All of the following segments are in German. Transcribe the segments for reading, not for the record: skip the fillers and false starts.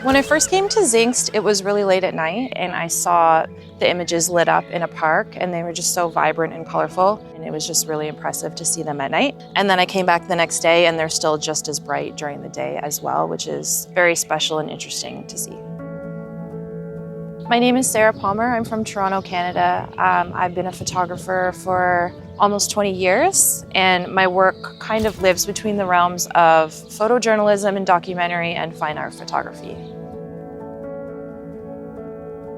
When I first came to Zingst, it was really late at night and I saw the images lit up in a park and they were just so vibrant and colorful, and it was just really impressive to see them at night. And then I came back the next day and they're still just as bright during the day as well, which is very special and interesting to see. My name is Sarah Palmer. I'm from Toronto, Canada. I've been a photographer for almost 20 years, and my work kind of lives between the realms of photojournalism and documentary and fine art photography.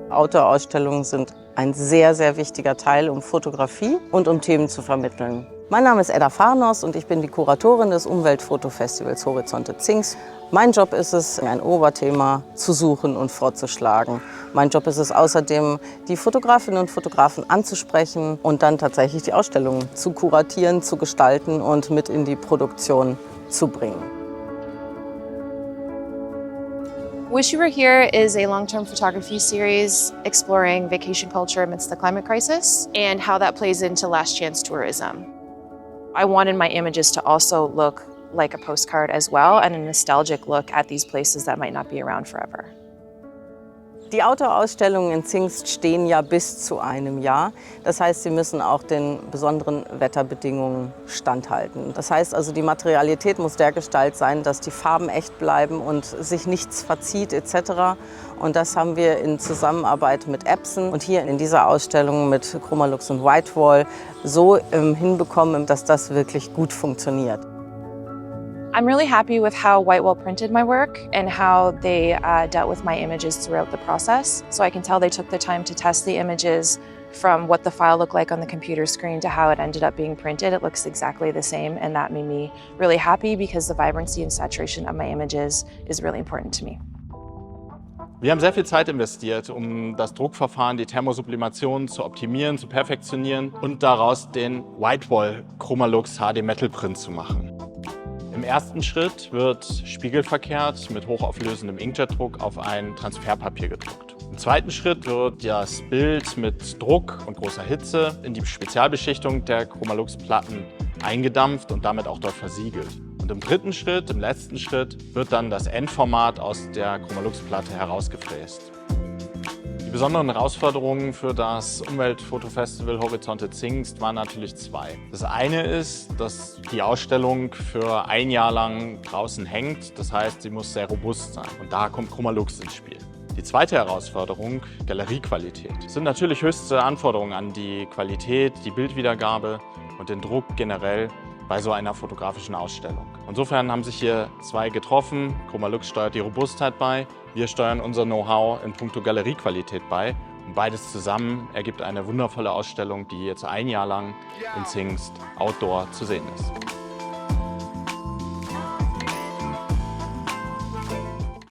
Outdoor-Ausstellungen sind ein sehr, sehr wichtiger Teil, um Fotografie und um Themen zu vermitteln. Mein Name ist Edda Farnos und ich bin die Kuratorin des Umweltfotofestivals Horizonte Zingst. Mein Job ist es, ein Oberthema zu suchen und vorzuschlagen. Mein Job ist es außerdem, die Fotografinnen und Fotografen anzusprechen und dann tatsächlich die Ausstellung zu kuratieren, zu gestalten und mit in die Produktion zu bringen. Wish You Were Here is a long-term photography series exploring vacation culture amidst the climate crisis and how that plays into last chance tourism. I wanted my images to also look like a postcard as well, and a nostalgic look at these places that might not be around forever. Die Outdoor-Ausstellungen in Zingst stehen ja bis zu einem Jahr. Das heißt, sie müssen auch den besonderen Wetterbedingungen standhalten. Das heißt also, die Materialität muss dergestalt sein, dass die Farben echt bleiben und sich nichts verzieht etc. Und das haben wir in Zusammenarbeit mit Epson und hier in dieser Ausstellung mit Chroma-Lux und Whitewall so hinbekommen, dass das wirklich gut funktioniert. I'm really happy with how Whitewall printed my work and how they dealt with my images throughout the process. So I can tell they took the time to test the images from what the file looked like on the computer screen to how it ended up being printed. It looks exactly the same, and that made me really happy because the vibrancy and saturation of my images is really important to me. Wir haben sehr viel Zeit investiert, um das Druckverfahren, die Thermosublimation zu optimieren, zu perfektionieren und daraus den Whitewall Chroma-Lux HD Metal Print zu machen. Im ersten Schritt wird spiegelverkehrt mit hochauflösendem Inkjetdruck auf ein Transferpapier gedruckt. Im zweiten Schritt wird das Bild mit Druck und großer Hitze in die Spezialbeschichtung der Chroma-Lux-Platten eingedampft und damit auch dort versiegelt. Und im dritten Schritt, im letzten Schritt, wird dann das Endformat aus der Chroma-Lux-Platte herausgefräst. Die besonderen Herausforderungen für das Umweltfotofestival Horizonte Zingst waren natürlich zwei. Das eine ist, dass die Ausstellung für ein Jahr lang draußen hängt. Das heißt, sie muss sehr robust sein. Und da kommt Chroma-Lux ins Spiel. Die zweite Herausforderung, Galeriequalität. Es sind natürlich höchste Anforderungen an die Qualität, die Bildwiedergabe und den Druck generell bei so einer fotografischen Ausstellung. Insofern haben sich hier zwei getroffen. Chroma-Lux steuert die Robustheit bei, wir steuern unser Know-how in puncto Galeriequalität bei. Und beides zusammen ergibt eine wundervolle Ausstellung, die jetzt ein Jahr lang in Zingst Outdoor zu sehen ist.